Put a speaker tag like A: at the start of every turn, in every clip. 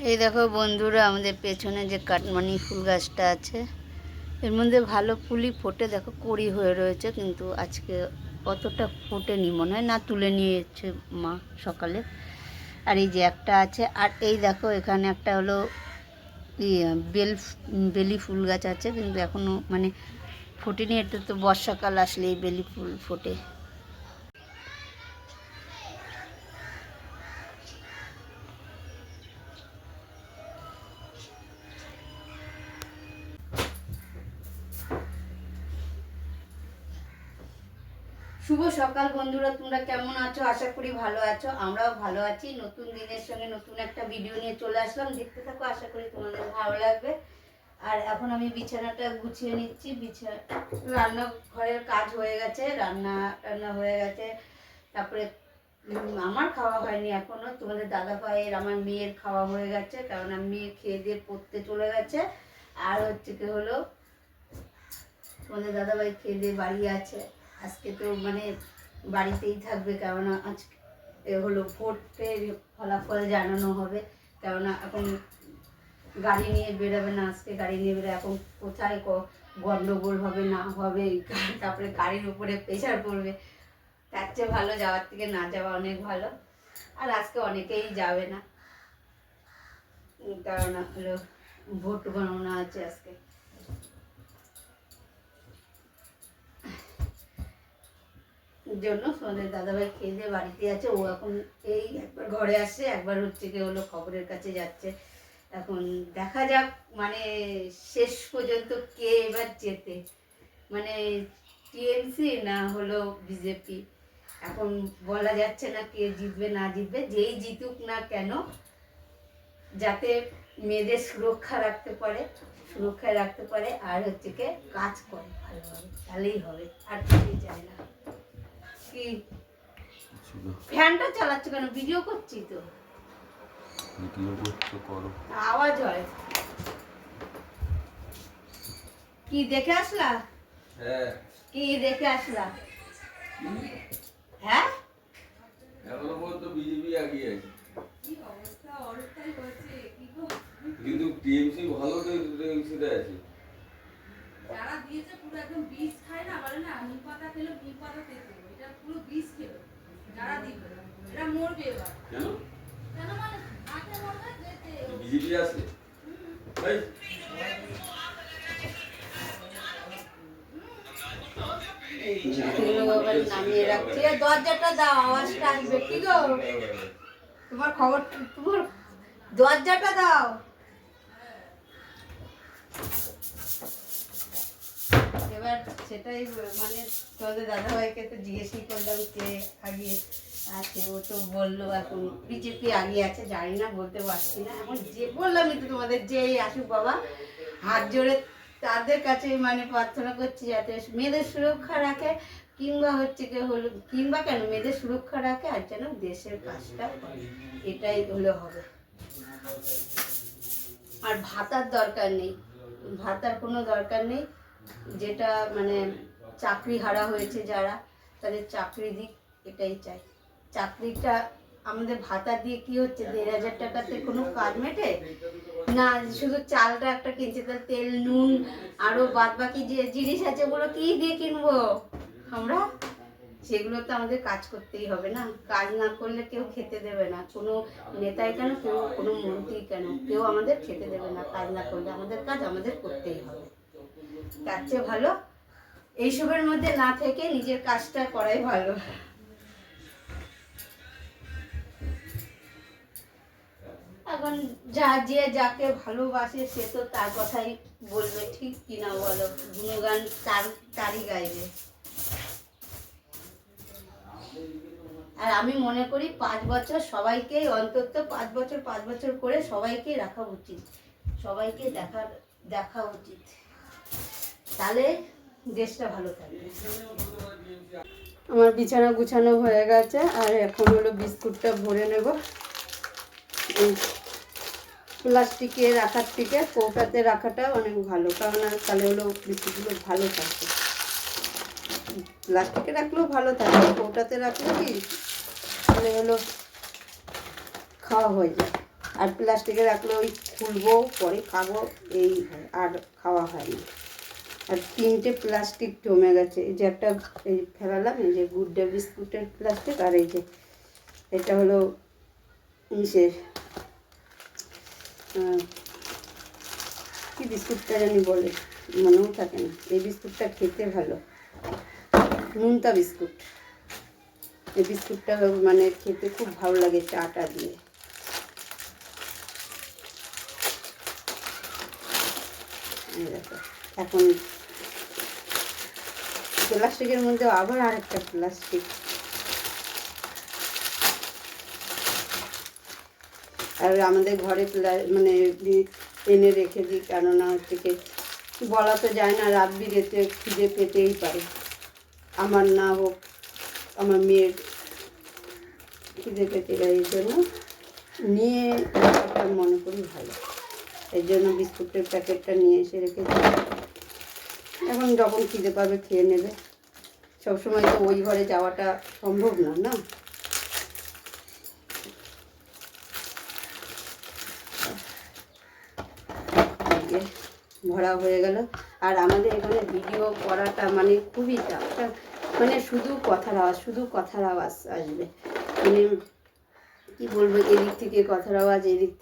A: এই দেখো বন্ধুরা, আমাদের পেছনে যে কাটমানি ফুল গাছটা আছে, এর মধ্যে ভালো ফুলই ফোটে। দেখো কড়ি হয়ে রয়েছে, কিন্তু আজকে অতটা ফোটেনি মনে হয়, না তুলে নিয়েছে মা সকালে। আর এই যে একটা আছে, আর এই দেখো এখানে একটা হলো বেলি ফুল গাছ আছে, কিন্তু এখনও মানে ফোটেনি। এটা তো বর্ষাকাল আসলে এই বেলি ফুল ফোটে। শুভ সকাল বন্ধুরা, তোমরা কেমন আছো? আশা করি ভালো আছো। আমরাও ভালো আছি। নতুন দিনের সঙ্গে নতুন একটা ভিডিও নিয়ে চলে আসলাম, দেখতে থাকো। আশা করি তোমাদের ভালো লাগবে। আর এখন আমি বিছানাটা গুছিয়ে নিচ্ছি। রান্নাঘরের কাজ হয়ে গেছে, রান্না হয়ে গেছে। তারপরে আমার খাওয়া হয়নি এখনো, তোমাদের দাদা ভাইয়ের আমার মেয়ের খাওয়া হয়ে গেছে, কারণ মেয়ে খেয়ে দিয়ে পড়তে চলে গেছে। আর হচ্ছে কি হলো, তোমাদের দাদা ভাই খেয়ে দিয়ে বাড়ি আছে। আজকে তো মানে বাড়িতেই থাকবে, কেননা আজকে হলো ভোটের ফলাফল জানানো হবে। কেননা এখন গাড়ি নিয়ে বেরোবে না, আজকে গাড়ি নিয়ে বেরোবে। এখন কোথায় গন্ডগোল হবে না হবে, তারপরে গাড়ির উপরে প্রেশার পড়বে। তার চেয়ে ভালো যাওয়ার থেকে না যাওয়া অনেক ভালো। আর আজকে অনেকেই যাবে না, কেননা হলো ভোট গণনা আছে আজকে। জন্য সোনাদের দাদাভাই খেয়ে দিয়ে বাড়িতে আছে। ও এখন এই একবার ঘরে আসছে, একবার হচ্ছে কি হলো খবরের কাছে যাচ্ছে। এখন দেখা যাক মানে শেষ পর্যন্ত কে এবার জেতে, মানে টিএমসি না হলো বিজেপি। এখন বলা যাচ্ছে না কে জিতবে না জিতবে। যেই জিতুক না কেন, যাতে মেয়েদের সুরক্ষায় রাখতে পারে আর হচ্ছে কি কাজ করে ভালোভাবে, তাহলেই হবে। আর কিছুই চাই না। কি ফ্যানটা চালাচ্ছ কেন? ভিডিও করছি তো। ভিডিও করছো, করো, আওয়াজ হয়। কি দেখে আসলা? হ্যাঁ। কি দেখে আসলা? হ্যাঁ, এখনো পর্যন্ত বিজেপি এগিয়ে আছে। কি অবস্থা, অবস্থাই হচ্ছে কি গো। কিন্তু টিএমসি ভালো, তো টিএমসিতে আছে। যারা দিয়েছে পুরো একদম বীজ খায় না, বলে না নিম পাতা খেলো নিম পাতা তেতো, এটা পুরো বীজ খেলো। যারা দিবে এরা মরবে এবার। কেন কেন মানে মাঠে মরবে যেতে বিজেপি আছে। এই নামিয়ে রাখছি। দরজাটা দাও, আওয়াজটা আসবে। কি গো, তোমার খবর, তোমার দরজাটা দাও। এবার সেটাই মানে তোমাদের দাদাভাইকে তো জিজ্ঞেসই করলাম কে আগে আছে। ও তো বললো এখন বিজেপি আগে আছে। জানি না, বলতে পারছি না। এখন যে বললামই তো তোমাদের, যেই আসুক বাবা, হাত জোড়ে তাদের কাছে মানে প্রার্থনা করছি যাতে মেয়েদের সুরক্ষা রাখে, কিংবা হচ্ছে কি হলো, কিংবা কেন মেয়েদের সুরক্ষা রাখে, আর যেন দেশের কাজটা করে, এটাই হলে হবে। আর ভাতার দরকার নেই, ভাতার কোনো দরকার নেই। যেটা মানে চাকরি হারা হয়েছে যারা, তাদের চাকরি দিক, এটাই চাই। চাকরিটা আমাদের ভাতা দিয়ে কি হচ্ছে, 1,500 টাকাতে কোনো কাজ মেটে না। শুধু চালটা একটা কিনছে, তার তেল নুন আরো বাদ বাকি যে জিনিস আছে ওগুলো কি দিয়ে কিনবো আমরা? সেগুলো তো আমাদের কাজ করতেই হবে না। কাজ না করলে কেউ খেতে দেবে না, কোনো নেতাই কেন, কেউ কোনো মন্ত্রী কেন, কেউ আমাদের খেতে দেবে না কাজ না করলে। আমাদের কাজ আমাদের করতেই হবে। তার চেয়ে ভালো এইসবের মধ্যে না থেকে নিজের কাজটা করাই ভালো। এখন যে যাকে ভালোবাসে সে তো তার কথাই বলবে, ঠিক কিনা বলো? গুণগান তারই গাইবে। আর আমি মনে করি 5 বছর সবাইকেই, অন্তত 5 বছর করে সবাইকে রাখা উচিত, সবাইকে দেখা উচিত, তাহলে দেশটা ভালো থাকবে। আমার বিছানা গুছানো হয়ে গেছে, আর এখন হলো বিস্কুটটা ভরে নেব। প্লাস্টিকে রাখার থেকে কৌটাতে রাখাটা অনেক ভালো, কারণ তাহলে হলো বিস্কুটগুলো ভালো থাকে। প্লাস্টিকে রাখলেও ভালো থাকে, কৌটাতে রাখলে কি তাহলে হলো খাওয়া হয়ে যায়। আর প্লাস্টিকে রাখলে ওই খুলবো পরে খাবো, এই আর খাওয়া হয় না। আর 3টে প্লাস্টিক জমে গেছে। এই যে একটা এই ফেলালাম, এই যে গুড ডে বিস্কুটের প্লাস্টিক, আর এই যে এটা হলো ইসের কি বিস্কুটটা জানি বলে, মনেও থাকে না। এই বিস্কুটটা খেতে ভালো, নুনতা বিস্কুট। এই বিস্কুটটা মানে খেতে খুব ভালো লাগে চাটা দিয়ে। এখন প্লাস্টিকের মধ্যে আবার আরেকটা প্লাস্টিক। আর আমাদের ঘরে মানে এনে রেখে দিই, কেননা হচ্ছে কি বলা তো যায় না, রাত বিরেতে খিদে পেতেই পারে, আমার না হোক আমার মেয়ের খিদে পেতে যায়। এই জন্য নিয়ে রাখাটা মনে করি ভালো, এই জন্য বিস্কুটের প্যাকেটটা নিয়ে এসে রেখেছি। এখন যখন খিদে পাবে খেয়ে নেবে, সবসময় তো ওই ঘরে যাওয়াটা সম্ভব না, না। ভরা হয়ে গেল। আর আমাদের এখানে ভিডিও করাটা মানে খুবই টাফ, মানে শুধু কথার আওয়াজ, শুধু কথার আওয়াজ আসবে। মানে কী বলবো, এদিক থেকে কথার আওয়াজ, এদিক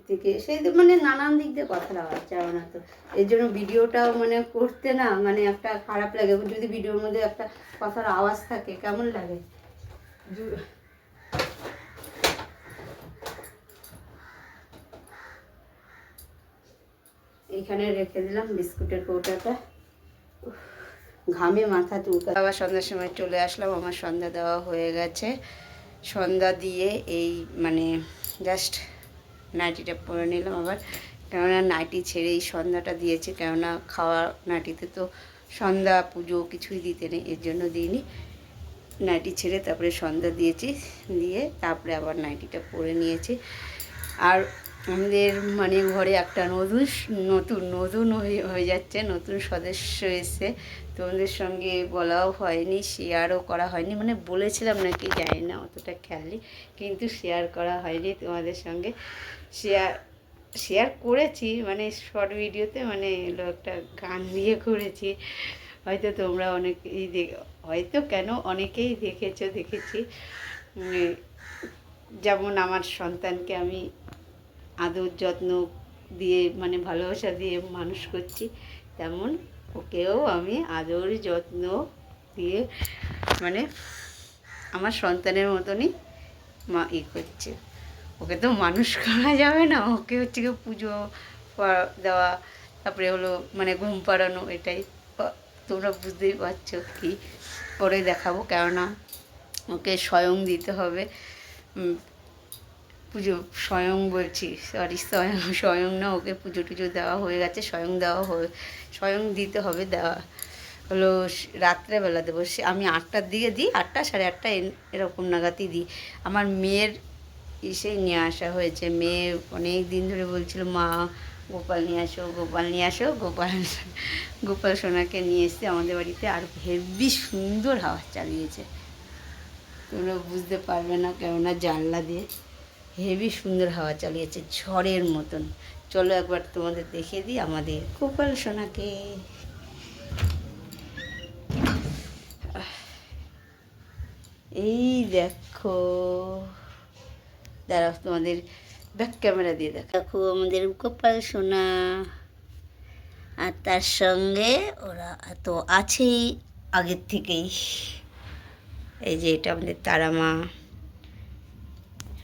A: থেকে সেই মানে নানান দিক দিয়ে কথার আওয়াজ যাবে না। তো এর জন্য ভিডিওটাও মানে করতে না মানে একটা খারাপ লাগে, যদি ভিডিওর মধ্যে একটা কথার আওয়াজ থাকে কেমন লাগে। এইখানে রেখে দিলাম বিস্কুটের কৌটাটা, ঘামে মাথা চুলকা। আবার সন্ধ্যার সময় চলে আসলাম, আমার সন্ধ্যা দেওয়া হয়ে গেছে। সন্ধ্যা দিয়ে এই মানে জাস্ট নাইটিটা পরে নিলাম আবার, কেননা নাইটি ছেড়েই সন্ধ্যাটা দিয়েছে, কেননা খাওয়া নাইটিতে তো সন্ধ্যা পুজো কিছুই দিতে নেই, এর জন্য দিইনি। নাইটি ছেড়ে তারপরে সন্ধ্যা দিয়েছি, দিয়ে তারপরে আবার নাইটিটা পরে নিয়েছি। আর আমাদের মানে ঘরে একটা নতুন হয়ে যাচ্ছে, নতুন সদস্য এসে, তোমাদের সঙ্গে বলাও হয়নি, শেয়ারও করা হয়নি, মানে বলেছিলাম নাকি জানি না, অতটা খেয়ালি, কিন্তু শেয়ার করা হয়নি তোমাদের সঙ্গে। শেয়ার করেছি মানে শর্ট ভিডিওতে, মানে এলো একটা গান দিয়ে করেছি, হয়তো তোমরা অনেকেই হয়তো কেন অনেকেই দেখেছি। যেমন আমার সন্তানকে আমি আদর যত্ন দিয়ে মানে ভালোবাসা দিয়ে মানুষ করছি, তেমন ওকেও আমি আদর যত্ন দিয়ে মানে আমার সন্তানের মতনই করছি। ওকে তো মানুষ করা যাবে না, ওকে হচ্ছে কি পুজো দেওয়া, তারপরে হলো মানে ঘুম পাড়ানো, এটাই তোমরা বুঝতেই পারছো কি করে দেখাবো, কেননা ওকে স্বয়ং দিতে হবে পুজো, স্বয়ং বলছি সরি স্বয়ং না, ওকে পুজো টুজো দেওয়া হয়ে গেছে, স্বয়ং দিতে হবে। দেওয়া হলো রাত্রেবেলা দেবো, আমি 8টার দিকে দিই, 8টা 8:30 এরকম নাগাদই দিই। আমার মেয়ের এসেই নিয়ে আসা হয়েছে, মেয়ে অনেক দিন ধরে বলছিল মা গোপাল নিয়ে আসো, গোপাল সোনাকে নিয়ে এসছে আমাদের বাড়িতে, আর হেভি সুন্দর হাওয়া চালিয়েছে, তোমরা বুঝতে পারবে না, কেননা জানলা দিয়ে হেভি সুন্দর হাওয়া চালিয়েছে ঝড়ের মতন। চলো একবার তোমাদের দেখিয়ে দিই আমাদের গোপাল সোনাকে। এই দেখো, দাঁড়াও তোমাদের ব্যাক ক্যামেরা দিয়ে দেখো আমাদের গোপাল সোনা, আর তার সঙ্গে ওরা তো আছেই আগের থেকেই। এই যে এটা আমাদের তারা মা,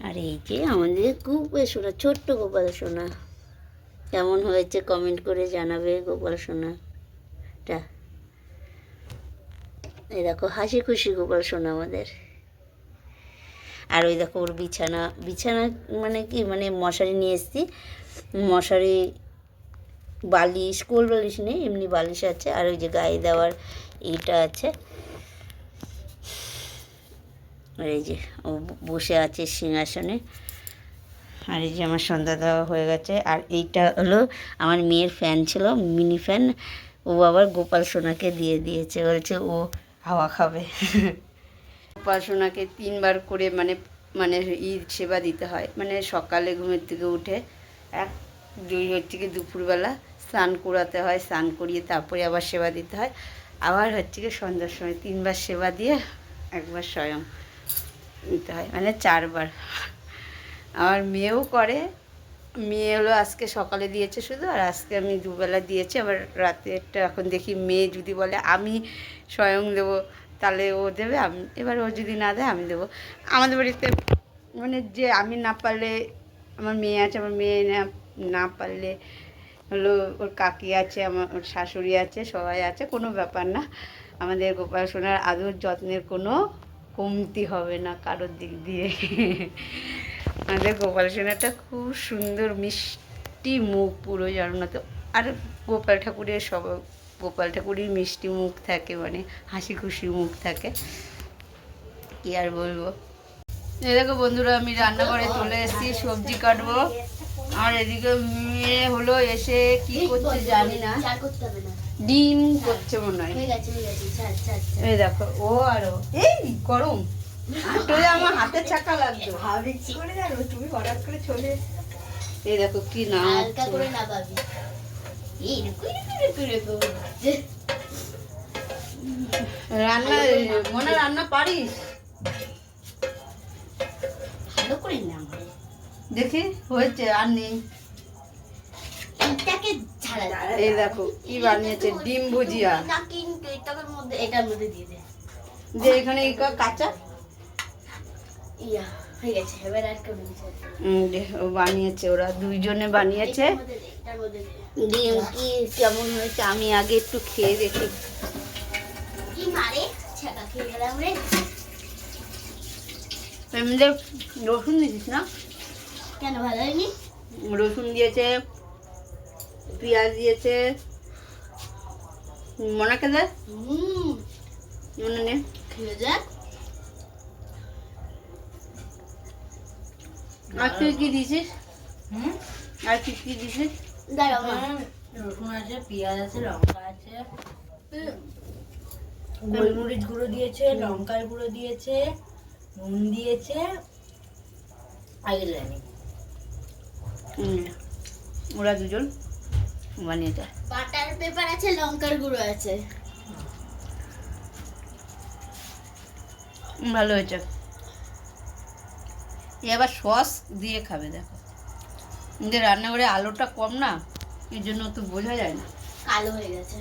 A: আর এই যে আমাদের গোপাল সোনা, ছোট্ট গোপাল সোনা। কেমন হয়েছে কমেন্ট করে জানাবে গোপাল সোনাটা। এই দেখো হাসি খুশি গোপাল সোনা আমাদের। আর ওই দেখো ওর বিছানা মানে কি মানে মশারি নিয়ে এসেছি, মশারি বালিশ, কোল বালিশ নেই, এমনি বালিশ আছে, আর ওই যে গায়ে দেওয়ার এইটা আছে। আর এই যে ও বসে আছে সিংহাসনে। আর এই যে আমার সন্ধ্যা দেওয়া হয়ে গেছে। আর এইটা হলো আমার মেয়ের ফ্যান ছিল, মিনি ফ্যান, ও আবার গোপাল সোনাকে দিয়ে দিয়েছে, বলছে ও হাওয়া খাবে। গোপাল সোনাকে 3বার করে মানে মানে সেবা দিতে হয়, মানে সকালে ঘুমের থেকে উঠে দুই হচ্ছে কি দুপুরবেলা স্নান করাতে হয়, স্নান করিয়ে তারপরে আবার সেবা দিতে হয়, আবার হচ্ছে কি সন্ধ্যার সময় 3বার সেবা দিয়ে একবার স্বয়ং নিতে হয়, মানে 4বার। আমার মেয়েও করে, মেয়ে হলো আজকে সকালে দিয়েছে শুধু, আর আজকে আমি দুবেলা দিয়েছি, আবার রাতেরটা এখন দেখি মেয়ে যদি বলে আমি স্বয়ং দেবো তাহলে ও দেবে, আমি এবার ও যদি না দেয় আমি দেবো। আমাদের বাড়িতে মানে যে আমি না পারলে আমার মেয়ে আছে, আমার মেয়ে না পারলে হলো ওর কাকি আছে, আমার ওর শাশুড়ি আছে, সবাই আছে, কোনো ব্যাপার না। আমাদের গোপাল সোনার আদর যত্নের কোনো কমতি হবে না কারোর দিক দিয়ে। আমাদের গোপাল সোনাটা খুব সুন্দর মিষ্টি মুখ পুরো, জানো না তো। আর গোপাল ঠাকুরের গোপাল ঠাকুরের মিষ্টি মুখ থাকে, মানে হাসি খুশি মুখ থাকে, কি আর বলবো। এই দেখো বন্ধুরা, আমি রান্নাঘরে চলে এসেছি, সবজি কাটবো। আর এদিকে মেয়ে হলো এসে কি করছে জানি না, ডিম করছে মনে হয়। এই দেখো ও আরো এই গরম আসলে আমার হাতে চাকা লাগতো, তুমি হঠাৎ করে চলে। এই দেখো কি না রান্না, মনে রান্না পারিস? ভালো করে না দেখি হয়েছে আর নেই। এই দেখো কি বানিয়েছে, ডিম ভুজিয়া। এটার মধ্যে দিয়ে দে, যে এখানে কাঁচা হয়ে গেছে। এবার আর কেউ বানিয়েছে, ওরা দুইজনে বানিয়েছে। ডিম কি কেমন হয়েছে আমি আগে একটু খেয়ে দেখি। কি মারে ছাকা খেয়ে গেলাম রে। এমনি রসুন দিছিস না কেন? ভালো হয়নি? রসুন দিয়েছে, পেঁয়াজ দিয়েছে, মনে কেদে মনে নেই খেয়ে যাক। আর তুই কি দিছিস? আর কি কি দিছিস? রসুন আছে, পেঁয়াজ আছে, লঙ্কা আছে, গোলমরিচ গুঁড়ো দিয়েছে, লঙ্কার গুঁড়ো দিয়েছে, নুন দিয়েছে, ওরা দুজন বানিয়েছে। বাটার পেপার আছে, লঙ্কার গুঁড়ো আছে, ভালো হয়েছে। এবার সস দিয়ে খাবে। দেখো আমাদের রান্নাঘরে আলোটা কম না, এর জন্য তো বোঝা যায় না, কালো হয়ে গেছে।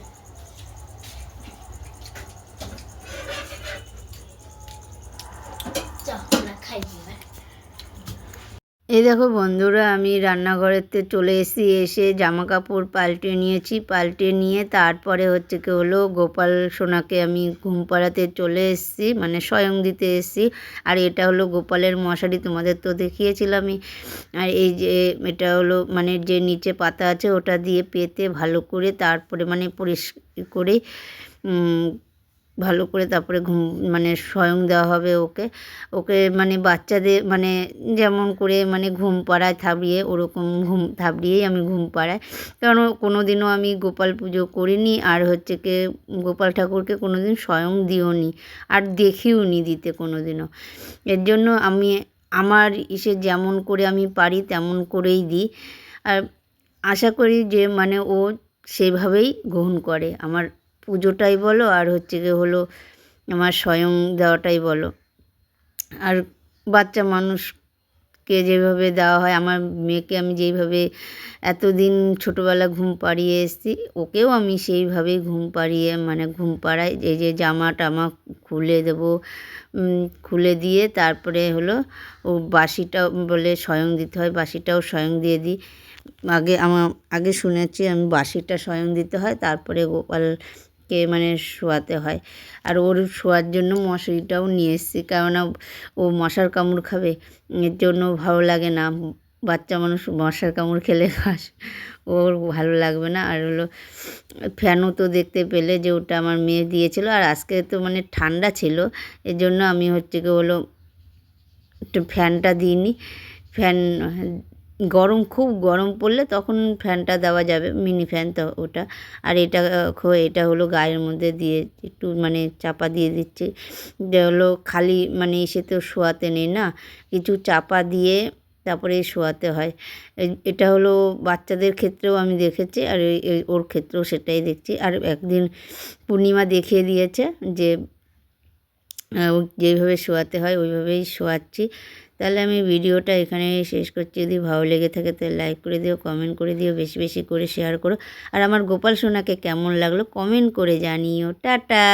A: এই দেখো বন্ধুরা, আমি রান্নাঘরেতে চলে এসে জামা কাপড় পাল্টে নিয়েছি, পাল্টে নিয়ে তারপরে হচ্ছে কি হলো গোপাল সোনাকে আমি ঘুম পাড়াতে চলে এসেছি, মানে স্বয়ং দিতে এসেছি। আর এটা হলো গোপালের মশারি, তোমাদের তো দেখিয়েছিলামই। আর এই যে এটা হলো মানে যে নিচে পাতা আছে ওটা দিয়ে পেতে ভালো করে তারপরে মানে পরিষ্কার করে ভালো করে তারপরে মানে স্বয়ং দেওয়া হবে ওকে। ওকে মানে বাচ্চাদের মানে যেমন করে মানে ঘুম পাড়ায় থাবিয়ে, ওরকম ঘুম থাবড়িয়েই আমি ঘুম পাড়াই। কারণ কোনো দিনও আমি গোপাল পুজো করিনি, আর হচ্ছে কি গোপাল ঠাকুরকে কোনো দিন স্বয়ং দিও নি, আর দেখিও নি দিতে কোনো দিনও। এর জন্য আমি আমার যেমন করে আমি পারি তেমন করেই দিই। আর আশা করি যে মানে ও সেভাবেই গ্রহণ করে আমার পুজোটাই বলো, আর হচ্ছে গিয়ে হলো আমার স্বয়ং দেওয়াটাই বলো। আর বাচ্চা মানুষকে যেভাবে দেওয়া হয়, আমার মেয়েকে আমি যেইভাবে এতদিন ছোটোবেলা ঘুম পাড়িয়ে এসেছি, ওকেও আমি সেইভাবেই ঘুম পাড়িয়ে মানে ঘুম পাড়াই। এই যে জামা টামা খুলে দেবো, খুলে দিয়ে তারপরে হলো ও বাসিটা বলে স্বয়ং দিতে হয়, বাসিটাও স্বয়ং দিয়ে দিই। আগে শুনেছি আমি বাসিটা স্বয়ং দিতে হয়, তারপরে গোপালকে মানে শোয়াতে হয়। আর ওর শোয়ার জন্য মশারিটাও নিয়ে এসেছি, কেননা ও মশার কামড় খাবে, এর জন্য ভালো লাগে না। বাচ্চা মানুষ মশার কামড় খেলে ওর ভালো লাগবে না। আর হলো ফ্যানও তো দেখতে পেলে যে ওটা আমার মেয়ে দিয়েছিল, আর আজকে তো মানে ঠান্ডা ছিল, এর জন্য আমি হচ্ছে কি হলো একটু ফ্যানটা দিইনি। ফ্যান খুব গরম পড়লে তখন ফ্যানটা দেওয়া যাবে, মিনি ফ্যান তো ওটা। আর এটা এটা হলো গায়ের মধ্যে দিয়ে একটু মানে চাপা দিয়ে দিচ্ছি, যে হলো খালি মানে এসেতেও শোয়াতে নেই না, কিছু চাপা দিয়ে তারপরে শোয়াতে হয়। এটা হলো বাচ্চাদের ক্ষেত্রেও আমি দেখেছি, আর ওর ক্ষেত্রেও সেটাই দেখছি। আর একদিন পূর্ণিমা দেখিয়ে দিয়েছে যে যেভাবে শোয়াতে হয় ওইভাবেই শোয়াচ্ছি। তাহলে আমি ভিডিওটা এখানেই শেষ করছি। যদি ভালো লেগে থাকে তাহলে লাইক করে দিও, কমেন্ট করে দিও, বেশি বেশি করে শেয়ার করো। আর আমার গোপাল সোনাকে কেমন লাগলো কমেন্ট করে জানিও। টাটা।